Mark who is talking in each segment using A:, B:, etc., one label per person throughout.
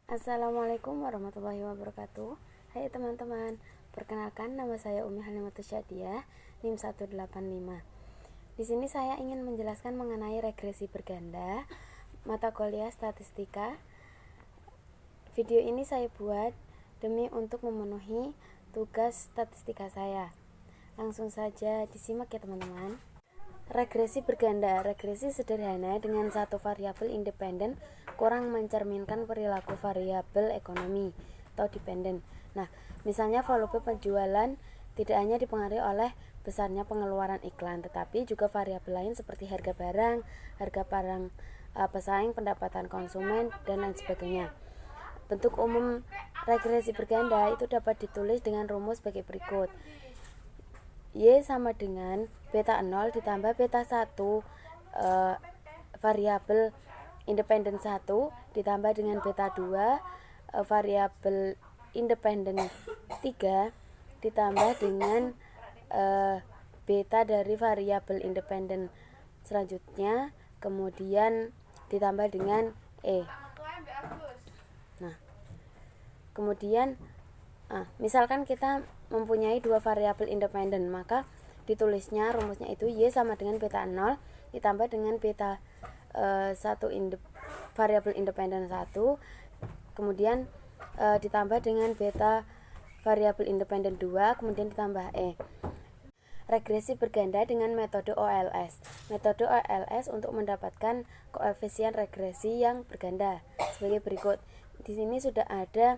A: Assalamualaikum warahmatullahi wabarakatuh. Hai teman-teman, perkenalkan nama saya Umi Halimatus Syadiah, NIM 185. Di sini saya ingin menjelaskan mengenai regresi berganda, mata kuliah statistika. Video ini saya buat demi untuk memenuhi tugas statistika saya. Langsung saja disimak ya teman-teman. Regresi berganda. Regresi sederhana dengan satu variabel independen kurang mencerminkan perilaku variabel ekonomi atau dependen. Nah, misalnya volume penjualan tidak hanya dipengaruhi oleh besarnya pengeluaran iklan, tetapi juga variabel lain seperti harga barang pesaing, pendapatan konsumen, dan lain sebagainya. Bentuk umum regresi berganda itu dapat ditulis dengan rumus sebagai berikut. Y sama dengan beta 0 ditambah beta 1 variabel independen 1 ditambah dengan beta 2 variabel independen 3 ditambah dengan beta dari variabel independen selanjutnya, kemudian ditambah dengan E. Nah, kemudian misalkan kita mempunyai dua variabel independen, maka ditulisnya rumusnya itu Y sama dengan beta 0 ditambah dengan beta 1 variabel independen 1, kemudian ditambah dengan beta variabel independen 2, kemudian ditambah E. Regresi berganda dengan metode OLS. Metode OLS untuk mendapatkan koefisien regresi yang berganda sebagai berikut. Di sini sudah ada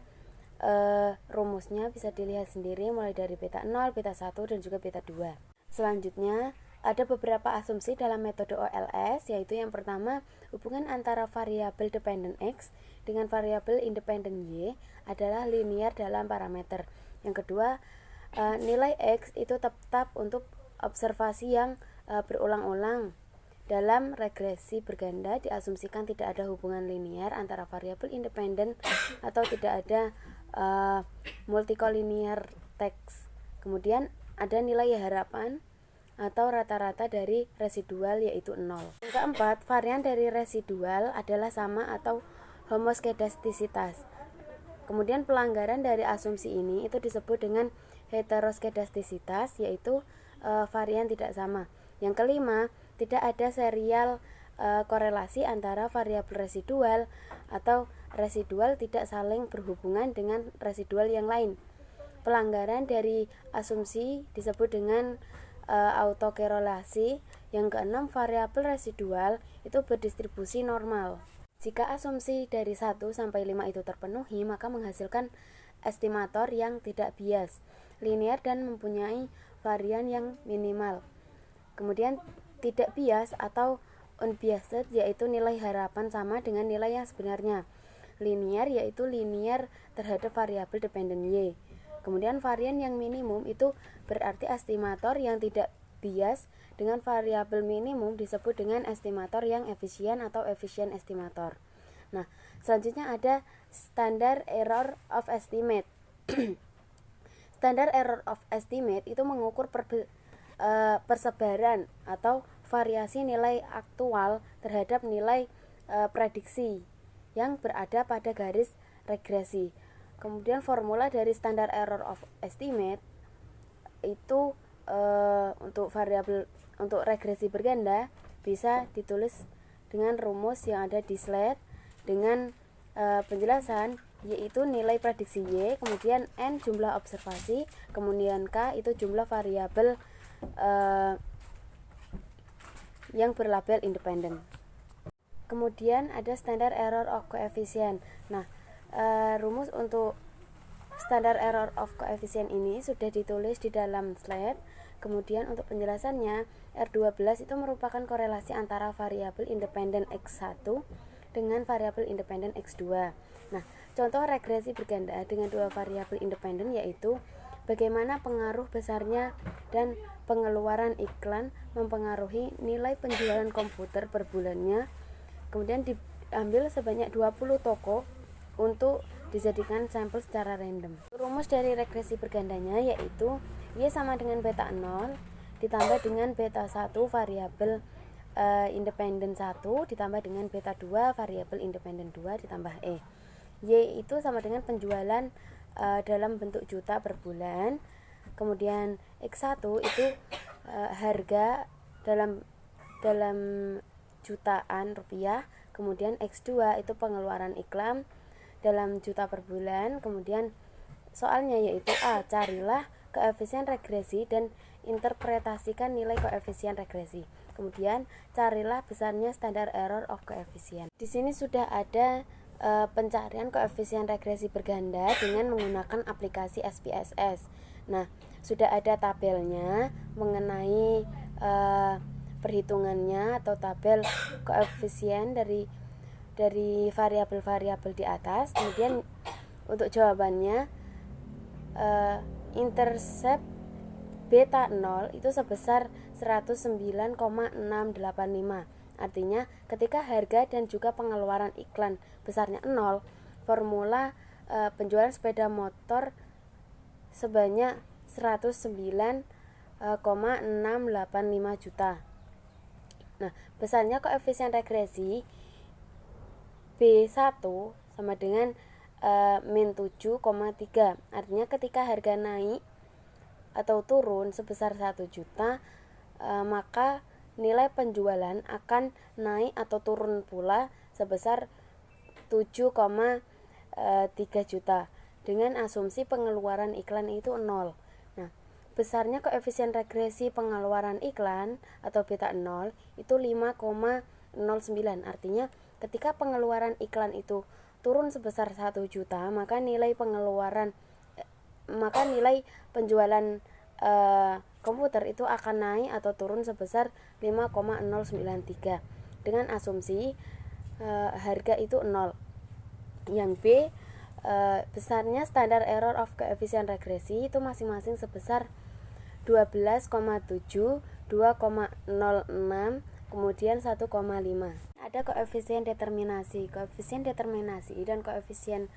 A: rumusnya, bisa dilihat sendiri mulai dari beta 0, beta 1, dan juga beta 2. Selanjutnya ada beberapa asumsi dalam metode OLS, yaitu yang pertama, hubungan antara variabel dependen X dengan variabel independen Y adalah linear dalam parameter. Yang kedua, nilai X itu tetap untuk observasi yang berulang-ulang. Dalam regresi berganda diasumsikan tidak ada hubungan linear antara variabel independen atau tidak ada multikolinear teks. Kemudian ada nilai harapan atau rata-rata dari residual yaitu 0. Yang keempat, varian dari residual adalah sama atau homoskedastisitas. Kemudian pelanggaran dari asumsi ini itu disebut dengan heteroskedastisitas, yaitu varian tidak sama. Yang kelima, tidak ada serial korelasi antara variabel residual atau residual tidak saling berhubungan dengan residual yang lain. Pelanggaran dari asumsi disebut dengan autokorelasi. Yang keenam, variabel residual itu berdistribusi normal. Jika asumsi dari 1 sampai 5 itu terpenuhi, maka menghasilkan estimator yang tidak bias, linear, dan mempunyai varian yang minimal. Kemudian tidak bias atau unbiased, yaitu nilai harapan sama dengan nilai yang sebenarnya. Linear yaitu linear terhadap variabel dependen Y. Kemudian varian yang minimum itu berarti estimator yang tidak bias dengan variabel minimum disebut dengan estimator yang efisien atau efficient estimator. Nah, selanjutnya ada standard error of estimate. Standard error of estimate itu mengukur persebaran atau variasi nilai aktual terhadap nilai prediksi yang berada pada garis regresi. Kemudian formula dari standard error of estimate itu untuk regresi berganda bisa ditulis dengan rumus yang ada di slide dengan penjelasan, yaitu nilai prediksi Y, kemudian N jumlah observasi, kemudian K itu jumlah variabel yang berlabel independen. Kemudian ada standard error of coefficient. Nah, rumus untuk standard error of coefficient ini sudah ditulis di dalam slide. Kemudian untuk penjelasannya, R12 itu merupakan korelasi antara variabel independen X1 dengan variabel independen X2. Nah, contoh regresi berganda dengan dua variabel independen yaitu bagaimana pengaruh besarnya dan pengeluaran iklan mempengaruhi nilai penjualan komputer per bulannya. Kemudian diambil sebanyak 20 toko untuk dijadikan sampel secara random. Rumus dari regresi bergandanya yaitu Y sama dengan beta 0 ditambah dengan beta 1 variabel independen 1 ditambah dengan beta 2 variabel independen 2 ditambah E. Y itu sama dengan penjualan dalam bentuk juta per bulan. Kemudian X1 itu harga dalam jutaan rupiah. Kemudian X2 itu pengeluaran iklan dalam juta per bulan. Kemudian soalnya yaitu A, carilah koefisien regresi dan interpretasikan nilai koefisien regresi. Kemudian carilah besarnya standar error of koefisien. Di sini sudah ada pencarian koefisien regresi berganda dengan menggunakan aplikasi SPSS. Nah, sudah ada tabelnya mengenai perhitungannya atau tabel koefisien dari variabel-variabel di atas. Kemudian untuk jawabannya intercept beta 0 itu sebesar 109,685. Artinya ketika harga dan juga pengeluaran iklan besarnya 0, formula penjualan sepeda motor sebanyak 109,685 juta. Nah, besarnya koefisien regresi B1 sama dengan min 7,3. Artinya ketika harga naik atau turun sebesar 1 juta, maka nilai penjualan akan naik atau turun pula sebesar 7,3 juta dengan asumsi pengeluaran iklan itu 0. Nah, besarnya koefisien regresi pengeluaran iklan atau beta 0 itu 5,09. Artinya ketika pengeluaran iklan itu turun sebesar 1 juta, maka nilai penjualan komputer itu akan naik atau turun sebesar 5,093 dengan asumsi harga itu 0. Yang B, besarnya standar error of koefisien regresi itu masing-masing sebesar 12,7, 2,06, kemudian 1,5. Ada koefisien determinasi dan koefisien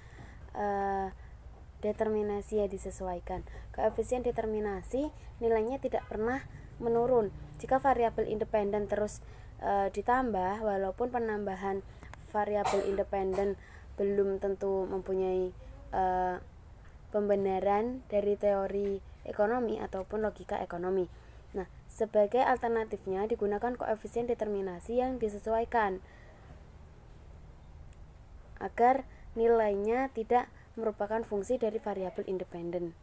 A: determinasi yang disesuaikan. Koefisien determinasi nilainya tidak pernah menurun jika variabel independen terus ditambah, walaupun penambahan variabel independen belum tentu mempunyai pembenaran dari teori ekonomi ataupun logika ekonomi. Nah, sebagai alternatifnya digunakan koefisien determinasi yang disesuaikan agar nilainya tidak merupakan fungsi dari variabel independen.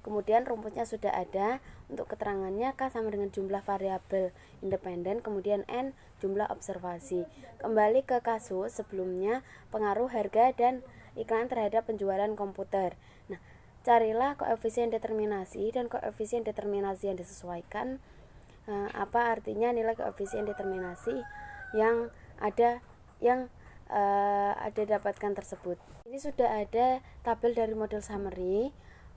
A: Kemudian rumputnya sudah ada. Untuk keterangannya, K sama dengan jumlah variabel independen, kemudian N jumlah observasi. Kembali ke kasus sebelumnya, pengaruh harga dan iklan terhadap penjualan komputer. Nah, carilah koefisien determinasi dan koefisien determinasi yang disesuaikan. Apa artinya nilai koefisien determinasi yang ada dapatkan tersebut. Ini sudah ada tabel dari model summary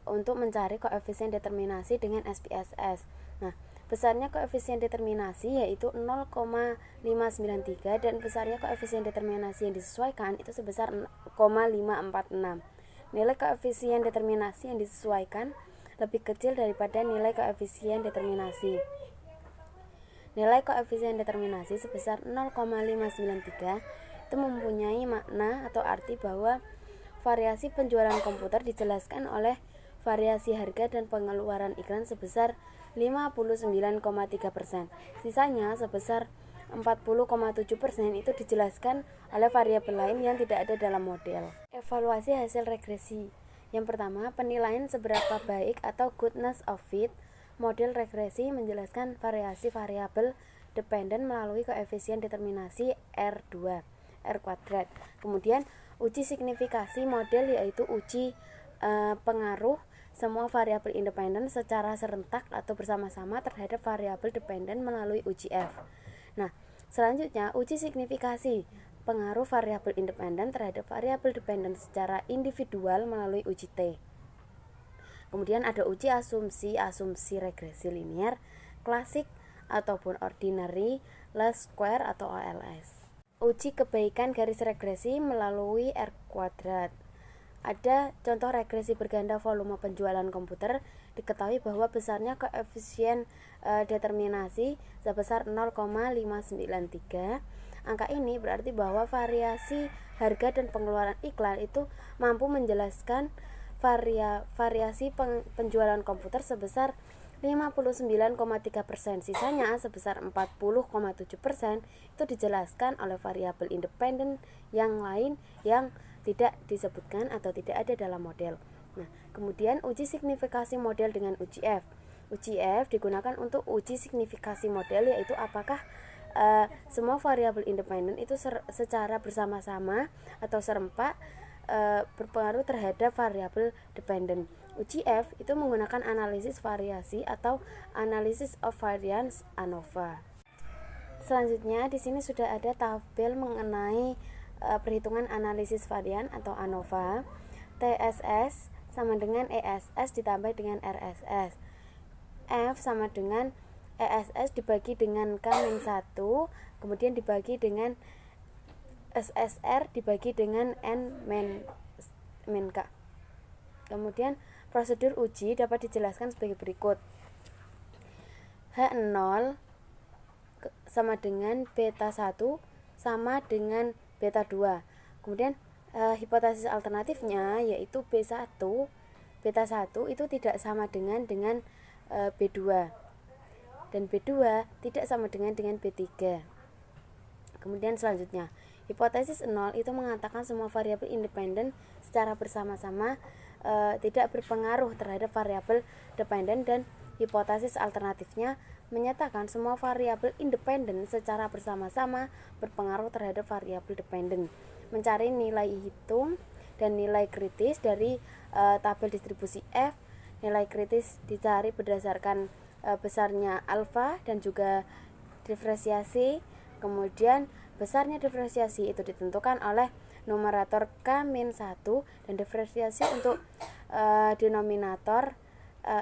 A: untuk mencari koefisien determinasi dengan SPSS. Nah, besarnya koefisien determinasi yaitu 0,593 dan besarnya koefisien determinasi yang disesuaikan itu sebesar 0,546. Nilai koefisien determinasi yang disesuaikan lebih kecil daripada nilai koefisien determinasi. Nilai koefisien determinasi sebesar 0,593 itu mempunyai makna atau arti bahwa variasi penjualan komputer dijelaskan oleh variasi harga dan pengeluaran iklan sebesar 59,3%. Sisanya sebesar 40,7% itu dijelaskan oleh variabel lain yang tidak ada dalam model. Evaluasi hasil regresi. Yang pertama, penilaian seberapa baik atau goodness of fit. Model regresi menjelaskan variasi variabel dependen melalui koefisien determinasi R2, R kuadrat. Kemudian uji signifikasi model yaitu uji pengaruh semua variabel independen secara serentak atau bersama-sama terhadap variabel dependen melalui uji F. Nah, selanjutnya uji signifikasi pengaruh variabel independen terhadap variabel dependen secara individual melalui uji T. Kemudian ada uji asumsi regresi linear, klasik ataupun ordinary, least square atau OLS. Uji kebaikan garis regresi melalui R kuadrat. Ada contoh regresi berganda volume penjualan komputer. Diketahui bahwa besarnya koefisien determinasi sebesar 0,593. Angka ini berarti bahwa variasi harga dan pengeluaran iklan itu mampu menjelaskan variasi penjualan komputer sebesar 59,3%. Sisanya sebesar 40,7% itu dijelaskan oleh variabel independen yang lain yang tidak disebutkan atau tidak ada dalam model. Nah, kemudian uji signifikasi model dengan uji F. Uji F digunakan untuk uji signifikasi model, yaitu apakah semua variabel independen itu secara bersama-sama atau serempak berpengaruh terhadap variabel dependen. Uji F itu menggunakan analisis variasi atau analysis of variance ANOVA. Selanjutnya di sini sudah ada tabel mengenai perhitungan analisis varian atau ANOVA. TSS sama dengan ESS ditambah dengan RSS. F sama dengan ESS dibagi dengan K-1, kemudian dibagi dengan SSR dibagi dengan N-K. Kemudian prosedur uji dapat dijelaskan sebagai berikut. H0 sama dengan beta 1 sama dengan beta 2. Kemudian hipotesis alternatifnya yaitu B1, beta 1 itu tidak sama dengan B2 dan B2 tidak sama dengan B3. Kemudian selanjutnya, hipotesis 0 itu mengatakan semua variabel independen secara bersama-sama tidak berpengaruh terhadap variabel dependen, dan hipotesis alternatifnya menyatakan semua variabel independen secara bersama-sama berpengaruh terhadap variabel dependen. Mencari nilai hitung dan nilai kritis dari tabel distribusi F. Nilai kritis dicari berdasarkan besarnya alfa dan juga diferensiasi. Kemudian besarnya diferensiasi itu ditentukan oleh numerator K-1 dan diferensiasi untuk denominator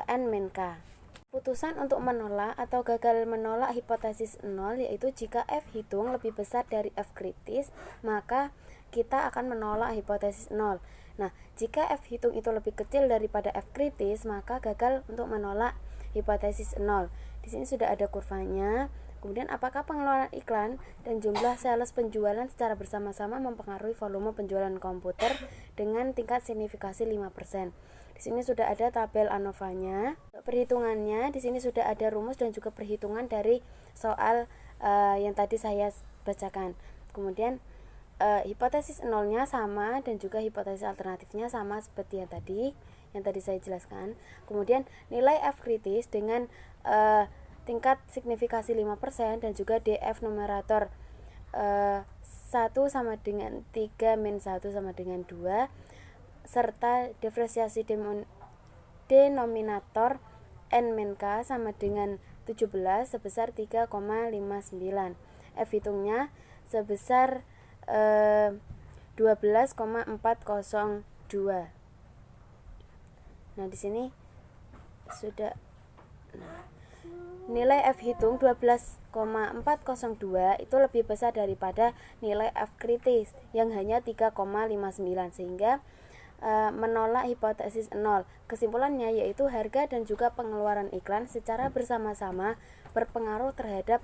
A: N-K. Putusan untuk menolak atau gagal menolak hipotesis 0 yaitu jika F hitung lebih besar dari F kritis, maka kita akan menolak hipotesis 0. Nah, jika F hitung itu lebih kecil daripada F kritis, maka gagal untuk menolak hipotesis 0. Di sini sudah ada kurvanya. Kemudian apakah pengeluaran iklan dan jumlah sales penjualan secara bersama-sama mempengaruhi volume penjualan komputer dengan tingkat signifikasi 5%. Di sini sudah ada tabel ANOVA-nya. Perhitungannya di sini sudah ada rumus dan juga perhitungan dari soal yang tadi saya bacakan. Kemudian hipotesis 0-nya sama dan juga hipotesis alternatifnya sama seperti yang tadi saya jelaskan. Kemudian nilai F kritis dengan tingkat signifikasi 5% dan juga DF numerator 1 sama dengan 3 min 1 sama dengan 2 serta diferensiasi denominator N min K sama dengan 17 sebesar 3,59. F hitungnya sebesar 12,402. Nah, di sini sudah nilai F hitung 12,402 itu lebih besar daripada nilai F kritis yang hanya 3,59, sehingga menolak hipotesis 0. Kesimpulannya yaitu harga dan juga pengeluaran iklan secara bersama-sama berpengaruh terhadap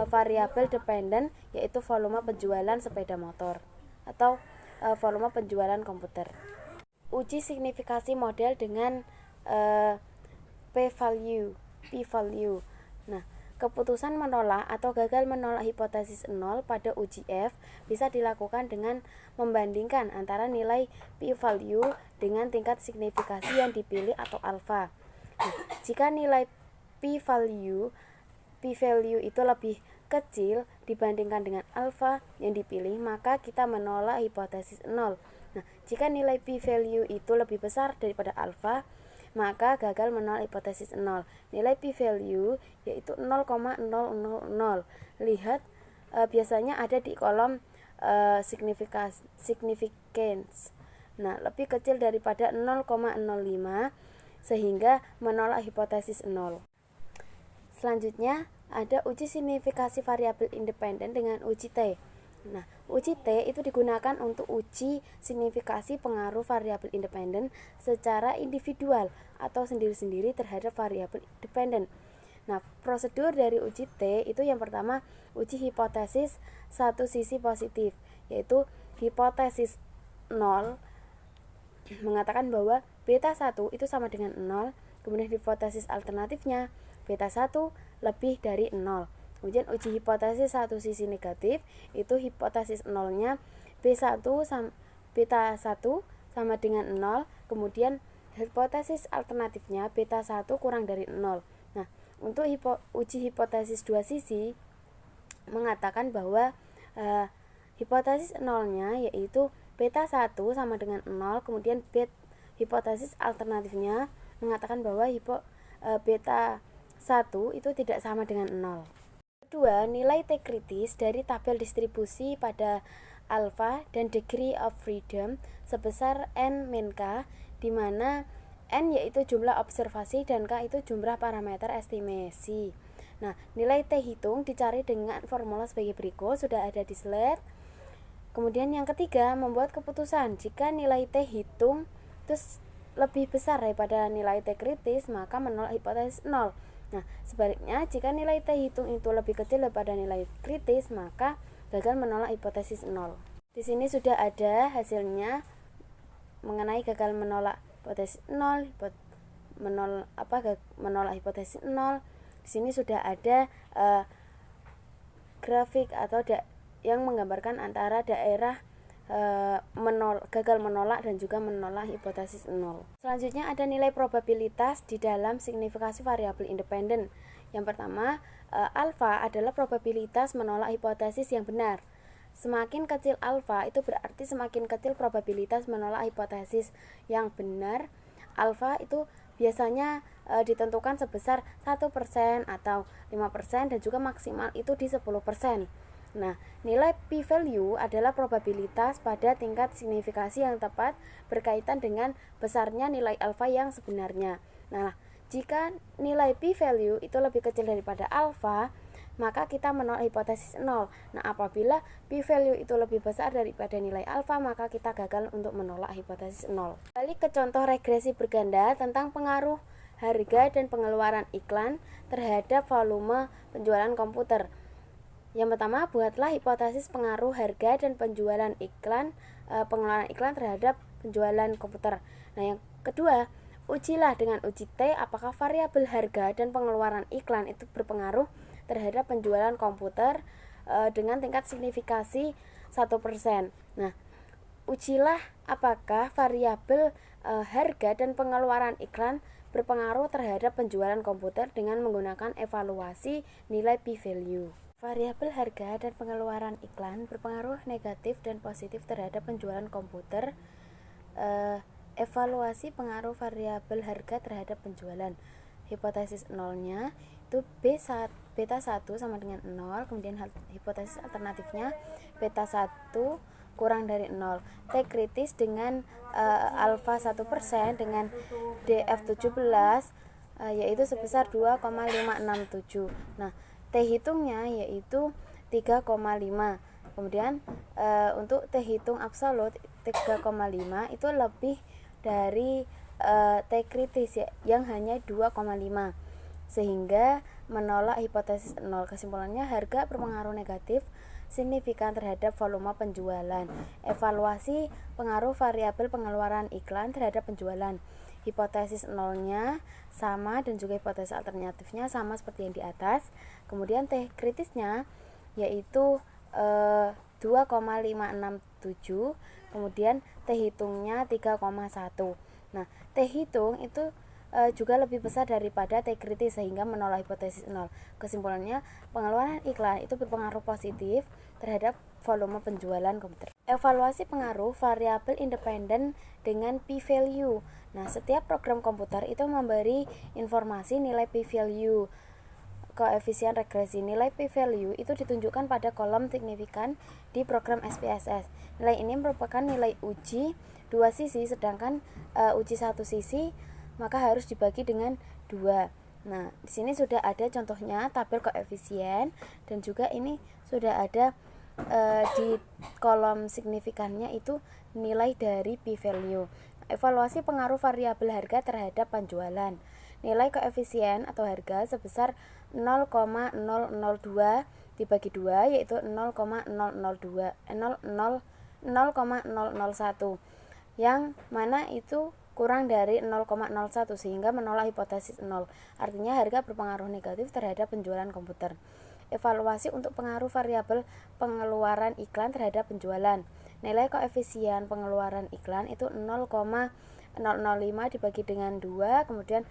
A: variabel dependen, yaitu volume penjualan sepeda motor atau volume penjualan komputer. Uji signifikasi model dengan p-value. Nah, keputusan menolak atau gagal menolak hipotesis 0 pada uji F bisa dilakukan dengan membandingkan antara nilai p-value dengan tingkat signifikasi yang dipilih atau alfa. Nah, jika nilai p-value itu lebih kecil dibandingkan dengan alfa yang dipilih, maka kita menolak hipotesis 0. Nah, jika nilai p-value itu lebih besar daripada alfa, maka gagal menolak hipotesis 0. Nilai p-value yaitu 0,000. Lihat biasanya ada di kolom significance. Nah, lebih kecil daripada 0,05 sehingga menolak hipotesis 0. Selanjutnya ada uji signifikasi variabel independen dengan uji T. Nah, uji T itu digunakan untuk uji signifikasi pengaruh variabel independen secara individual atau sendiri-sendiri terhadap variabel dependen. Nah, prosedur dari uji T itu yang pertama, uji hipotesis satu sisi positif, yaitu hipotesis 0 mengatakan bahwa beta 1 itu sama dengan 0. Kemudian hipotesis alternatifnya beta 1 lebih dari 0. Kemudian uji hipotesis satu sisi negatif, itu hipotesis 0-nya beta 1 sama dengan 0. Kemudian hipotesis alternatifnya beta 1 kurang dari 0. Nah, untuk uji hipotesis dua sisi mengatakan bahwa hipotesis 0-nya yaitu beta 1 sama dengan 0. Kemudian hipotesis alternatifnya mengatakan bahwa beta 1 itu tidak sama dengan 0. Kedua, nilai T kritis dari tabel distribusi pada alpha dan degree of freedom sebesar n min k, di mana n yaitu jumlah observasi dan k itu jumlah parameter estimasi. Nah, nilai T hitung dicari dengan formula sebagai berikut, sudah ada di slide. Kemudian yang ketiga, membuat keputusan jika nilai T hitung itu lebih besar daripada nilai T kritis, maka menolak hipotesis 0. Nah, sebaliknya jika nilai T hitung itu lebih kecil daripada nilai kritis, maka gagal menolak hipotesis 0. Di sini sudah ada hasilnya mengenai gagal menolak hipotesis 0, menolak hipotesis 0. Di sini sudah ada grafik atau yang menggambarkan antara daerah gagal menolak dan juga menolak hipotesis 0. Selanjutnya ada nilai probabilitas di dalam signifikasi variabel independen. Yang pertama, alfa adalah probabilitas menolak hipotesis yang benar. Semakin kecil alfa itu berarti semakin kecil probabilitas menolak hipotesis yang benar. Alfa itu biasanya ditentukan sebesar 1% atau 5% dan juga maksimal itu di 10%. Nah, nilai p-value adalah probabilitas pada tingkat signifikasi yang tepat berkaitan dengan besarnya nilai alfa yang sebenarnya. Nah, jika nilai p-value itu lebih kecil daripada alfa, maka kita menolak hipotesis 0. Nah, apabila p-value itu lebih besar daripada nilai alfa, maka kita gagal untuk menolak hipotesis 0. Balik ke contoh regresi berganda tentang pengaruh harga dan pengeluaran iklan terhadap volume penjualan komputer. Yang pertama, buatlah hipotesis pengaruh harga dan penjualan iklan, pengeluaran iklan terhadap penjualan komputer. Nah, yang kedua, ujilah dengan uji T apakah variabel harga dan pengeluaran iklan itu berpengaruh terhadap penjualan komputer dengan tingkat signifikasi 1%. Nah, ujilah apakah variabel harga dan pengeluaran iklan berpengaruh terhadap penjualan komputer dengan menggunakan evaluasi nilai p-value. Variabel harga dan pengeluaran iklan berpengaruh negatif dan positif terhadap penjualan komputer. Evaluasi pengaruh variabel harga terhadap penjualan. Hipotesis 0-nya itu beta 1 sama dengan 0. Kemudian hipotesis alternatifnya beta 1 kurang dari 0. T kritis dengan alfa 1% dengan df17 yaitu sebesar 2,567. Nah, T hitungnya yaitu 3,5. Kemudian untuk T hitung absolut 3,5 itu lebih dari T kritis yang hanya 2,5, sehingga menolak hipotesis 0. Kesimpulannya, harga berpengaruh negatif signifikan terhadap volume penjualan. Evaluasi pengaruh variabel pengeluaran iklan terhadap penjualan. Hipotesis 0-nya sama dan juga hipotesis alternatifnya sama seperti yang di atas. Kemudian T kritisnya yaitu 2,567. Kemudian T hitungnya 3,1. Nah, T hitung itu juga lebih besar daripada T kritis sehingga menolak hipotesis 0. Kesimpulannya, pengeluaran iklan itu berpengaruh positif terhadap volume penjualan komputer. Evaluasi pengaruh variabel independen dengan p-value. Nah, setiap program komputer itu memberi informasi nilai p-value. Koefisien regresi nilai p-value itu ditunjukkan pada kolom signifikan di program SPSS. Nilai ini merupakan nilai uji dua sisi, sedangkan uji satu sisi maka harus dibagi dengan 2. Nah, di sini sudah ada contohnya tabel koefisien dan juga ini sudah ada di kolom signifikannya itu nilai dari p-value. Evaluasi pengaruh variabel harga terhadap penjualan. Nilai koefisien atau harga sebesar 0,002 dibagi 2 yaitu 0,001 yang mana itu kurang dari 0,01 sehingga menolak hipotesis 0. Artinya harga berpengaruh negatif terhadap penjualan komputer. Evaluasi untuk pengaruh variabel pengeluaran iklan terhadap penjualan. Nilai koefisien pengeluaran iklan itu 0,005 dibagi dengan 2, kemudian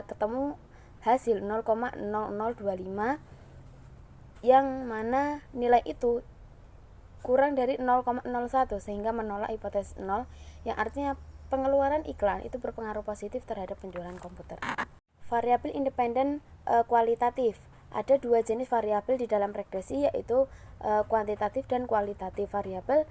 A: ketemu hasil 0,0025 yang mana nilai itu kurang dari 0,01 sehingga menolak hipotesis 0, yang artinya pengeluaran iklan itu berpengaruh positif terhadap penjualan komputer. Variabel independen kualitatif. Ada dua jenis variabel di dalam regresi, yaitu kuantitatif dan kualitatif. Variabel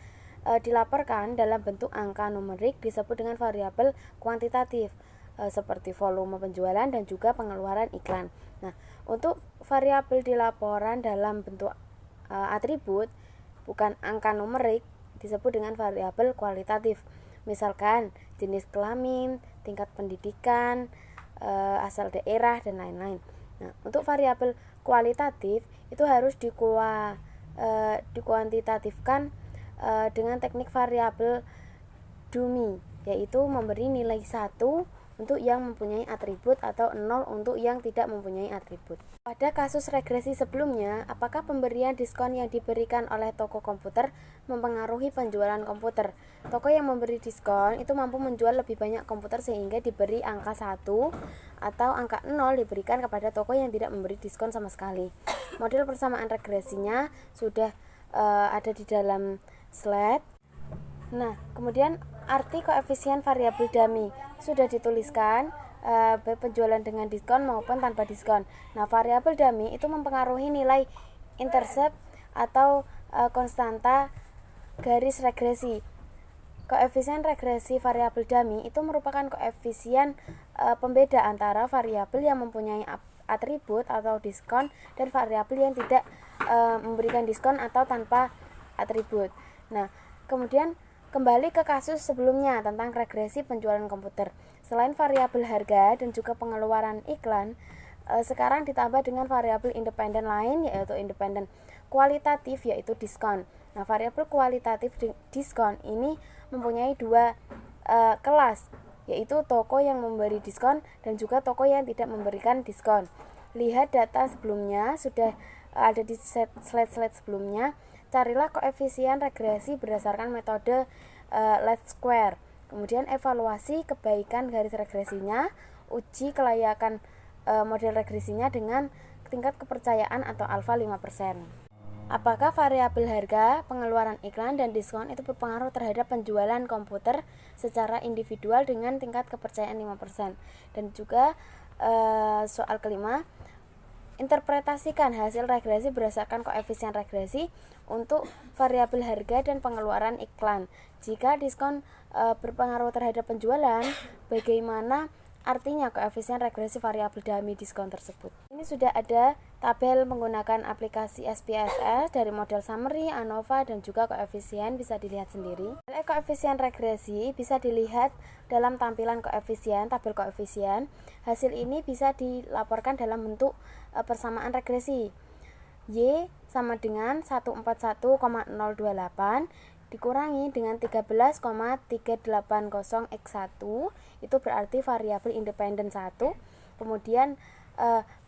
A: dilaporkan dalam bentuk angka numerik disebut dengan variabel kuantitatif, seperti volume penjualan dan juga pengeluaran iklan. Nah, untuk variabel di laporan dalam bentuk atribut bukan angka numerik disebut dengan variabel kualitatif. Misalkan jenis kelamin, tingkat pendidikan, asal daerah, dan lain-lain. Nah, untuk variabel kualitatif itu harus dikuantitatifkan dengan teknik variabel dummy, yaitu memberi nilai 1 untuk yang mempunyai atribut atau 0 untuk yang tidak mempunyai atribut. Pada kasus regresi sebelumnya, apakah pemberian diskon yang diberikan oleh toko komputer mempengaruhi penjualan komputer? Toko yang memberi diskon itu mampu menjual lebih banyak komputer sehingga diberi angka 1, atau angka 0 diberikan kepada toko yang tidak memberi diskon sama sekali. Model persamaan regresinya sudah ada di dalam slide. Nah, kemudian arti koefisien variabel dummy sudah dituliskan, baik penjualan dengan diskon maupun tanpa diskon. Nah, variabel dummy itu mempengaruhi nilai intercept atau konstanta garis regresi. Koefisien regresi variabel dummy itu merupakan koefisien pembeda antara variabel yang mempunyai atribut atau diskon dan variabel yang tidak memberikan diskon atau tanpa atribut. Nah, kemudian kembali ke kasus sebelumnya tentang regresi penjualan komputer. Selain variabel harga dan juga pengeluaran iklan, sekarang ditambah dengan variabel independen lain, yaitu independen kualitatif, yaitu diskon. Nah, variabel kualitatif diskon ini mempunyai dua kelas, yaitu toko yang memberi diskon dan juga toko yang tidak memberikan diskon. Lihat data sebelumnya, sudah ada di slide-slide sebelumnya. Carilah koefisien regresi berdasarkan metode least square. Kemudian evaluasi kebaikan garis regresinya, uji kelayakan model regresinya dengan tingkat kepercayaan atau alfa 5%. Apakah variabel harga, pengeluaran iklan, dan diskon itu berpengaruh terhadap penjualan komputer secara individual dengan tingkat kepercayaan 5%? Dan juga soal kelima, interpretasikan hasil regresi berdasarkan koefisien regresi untuk variabel harga dan pengeluaran iklan. Jika diskon berpengaruh terhadap penjualan, bagaimana artinya koefisien regresi variabel dummy diskon tersebut? Ini sudah ada tabel menggunakan aplikasi SPSS dari model summary, ANOVA, dan juga koefisien, bisa dilihat sendiri. Nilai koefisien regresi bisa dilihat dalam tampilan koefisien, tabel koefisien. Hasil ini bisa dilaporkan dalam bentuk persamaan regresi. Y sama dengan 141,028 dikurangi dengan 13,380x1, itu berarti variabel independen 1, kemudian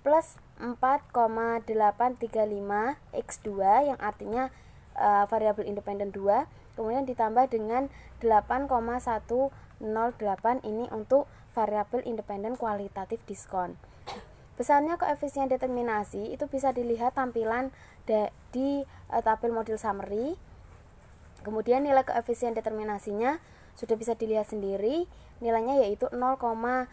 A: plus 4,835x2 yang artinya variabel independen 2, kemudian ditambah dengan 8,108 ini untuk variabel independen kualitatif diskon. Besarnya koefisien determinasi itu bisa dilihat tampilan di tabel model summary. Kemudian nilai koefisien determinasinya sudah bisa dilihat sendiri, nilainya yaitu 0,830,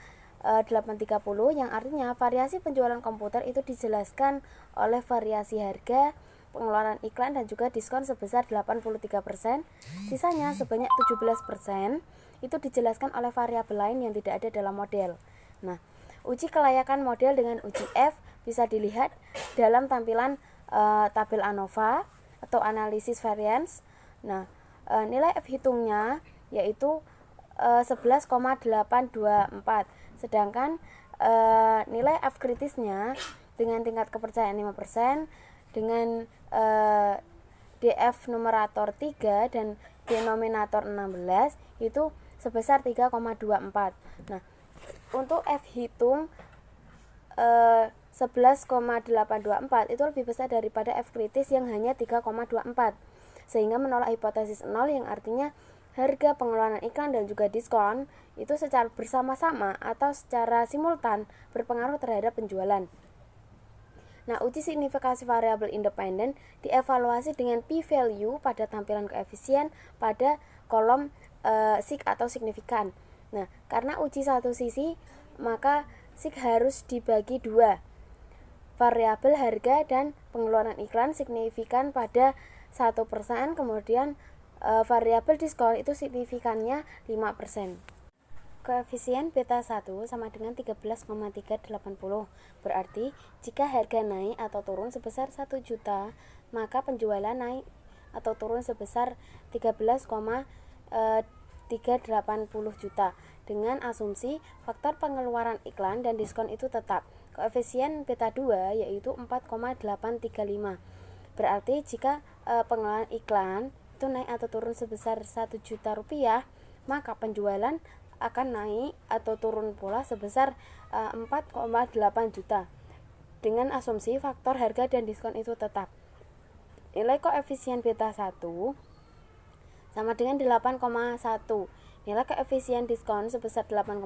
A: yang artinya variasi penjualan komputer itu dijelaskan oleh variasi harga, pengeluaran iklan, dan juga diskon sebesar 83%. Sisanya sebanyak 17% itu dijelaskan oleh variabel lain yang tidak ada dalam model. Nah, uji kelayakan model dengan uji F bisa dilihat dalam tampilan tabel ANOVA atau analisis variance. Nah, nilai F hitungnya yaitu 11,824, sedangkan nilai F kritisnya dengan tingkat kepercayaan 5% dengan DF numerator 3 dan denominator 16 itu sebesar 3,24. Nah, untuk F hitung 11,824 itu lebih besar daripada F kritis yang hanya 3,24, sehingga menolak hipotesis 0 yang artinya harga pengeluaran iklan dan juga diskon itu secara bersama-sama atau secara simultan berpengaruh terhadap penjualan. Nah, uji signifikasi variabel independen dievaluasi dengan p-value pada tampilan koefisien pada kolom sig atau signifikan. Nah, karena uji satu sisi, maka sig harus dibagi dua. Variabel harga dan pengeluaran iklan signifikan pada 1%, kemudian variabel diskon itu signifikannya 5%. Koefisien beta 1 sama dengan 13,380. Berarti jika harga naik atau turun sebesar 1 juta, maka penjualan naik atau turun sebesar 13,380 juta. Dengan asumsi faktor pengeluaran iklan dan diskon itu tetap. Koefisien beta 2 yaitu 4,835. Berarti jika pengeluaran iklan itu naik atau turun sebesar 1 juta rupiah, maka penjualan akan naik atau turun pula sebesar 4,8 juta. Dengan asumsi faktor harga dan diskon itu tetap. Nilai koefisien beta 1 sama dengan 8,1. Nilai koefisien diskon sebesar 8,1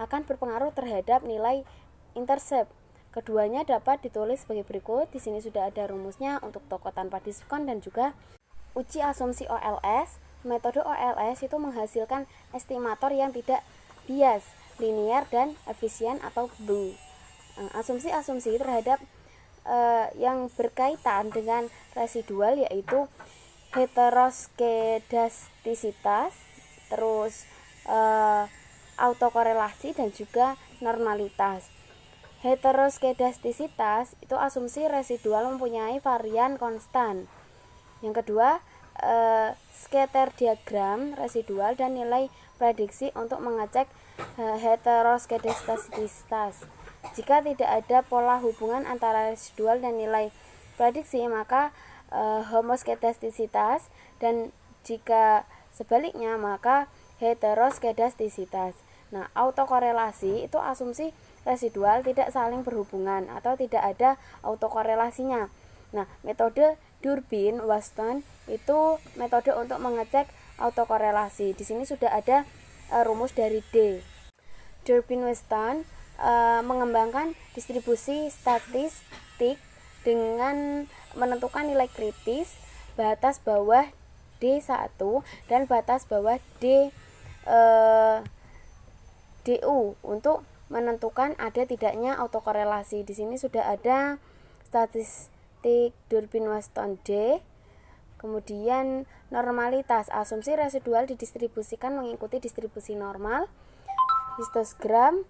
A: akan berpengaruh terhadap nilai intercept. Keduanya dapat ditulis sebagai berikut. Di sini sudah ada rumusnya untuk toko tanpa diskon dan juga uji asumsi OLS. Metode OLS itu menghasilkan estimator yang tidak bias, linear dan efisien atau blue. Asumsi-asumsi terhadap yang berkaitan dengan residual yaitu heteroskedastisitas, terus autokorelasi dan juga normalitas. Heteroskedastisitas itu asumsi residual mempunyai varian konstan. Yang kedua, scatter diagram residual dan nilai prediksi untuk mengecek heteroskedastisitas. Jika tidak ada pola hubungan antara residual dan nilai prediksi, maka homoskedastisitas, dan jika sebaliknya maka heteroskedastisitas. Nah, autokorelasi itu asumsi residual tidak saling berhubungan atau tidak ada autokorelasinya. Nah, metode Durbin-Waston itu metode untuk mengecek autokorelasi. Di sini sudah ada rumus dari D. Durbin-Waston mengembangkan distribusi statistik dengan menentukan nilai kritis, batas bawah D1 dan batas bawah DU untuk menentukan ada tidaknya autokorelasi. Di sini sudah ada statistik Durbin-Waston D. Kemudian normalitas, asumsi residual didistribusikan mengikuti distribusi normal. Histogram,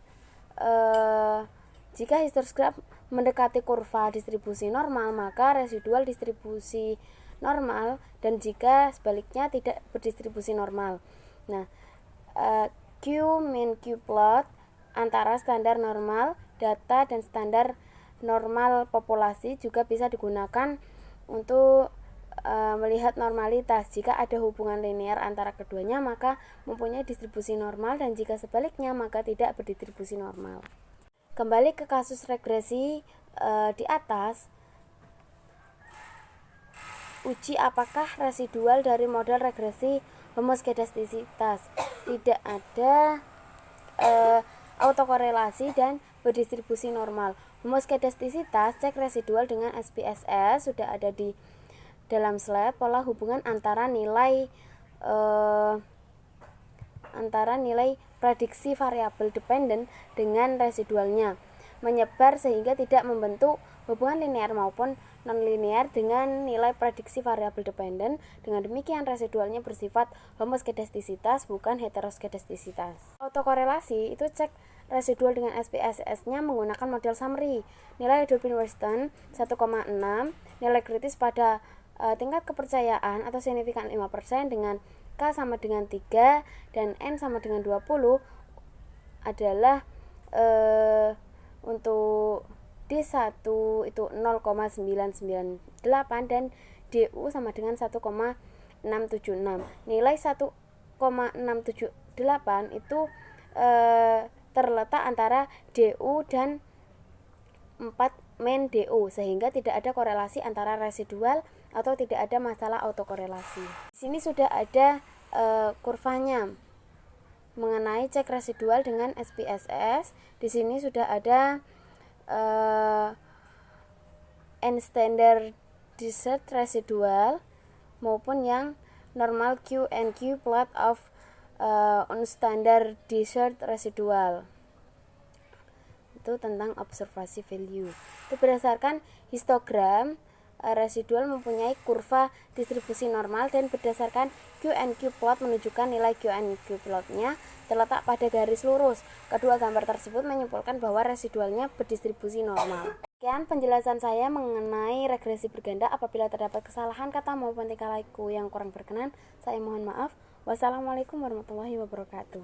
A: jika histogram mendekati kurva distribusi normal, maka residual distribusi normal, dan jika sebaliknya tidak berdistribusi normal. Nah, Q-min Q plot antara standar normal data dan standar normal populasi juga bisa digunakan untuk melihat normalitas. Jika ada hubungan linear antara keduanya, maka mempunyai distribusi normal, dan jika sebaliknya maka tidak berdistribusi normal. Kembali ke kasus regresi di atas, uji apakah residual dari model regresi homoskedastisitas. Tidak ada autokorelasi dan berdistribusi normal. Homoskedastisitas, cek residual dengan SPSS, sudah ada di dalam slide. Pola hubungan antara nilai prediksi variabel dependen dengan residualnya menyebar sehingga tidak membentuk hubungan linear maupun non-linear dengan nilai prediksi variabel dependen. Dengan demikian residualnya bersifat homoskedastisitas, bukan heteroskedastisitas. Autokorelasi itu cek residual dengan SPSS-nya menggunakan model summary. Nilai Durbin-Waston 1,6, nilai kritis pada tingkat kepercayaan atau signifikan 5% dengan K sama dengan 3 dan N sama dengan 20 adalah untuk D1 itu 0,998 dan DU sama dengan 1,676. Nilai 1,678 itu terletak antara DU dan 4 main DU, sehingga tidak ada korelasi antara residual atau tidak ada masalah autokorelasi. Di sini sudah ada kurvanya mengenai cek residual dengan SPSS. Di sini sudah ada unstandardized residual maupun yang normal Q&Q plot of unstandardized residual. Itu tentang observasi value. Itu berdasarkan histogram residual mempunyai kurva distribusi normal dan berdasarkan Q&Q plot menunjukkan nilai Q&Q plotnya terletak pada garis lurus. Kedua gambar tersebut menyimpulkan bahwa residualnya berdistribusi normal. Sekian penjelasan saya mengenai regresi berganda. Apabila terdapat kesalahan kata maupun tingkah laku yang kurang berkenan, saya mohon maaf. Wassalamualaikum warahmatullahi wabarakatuh.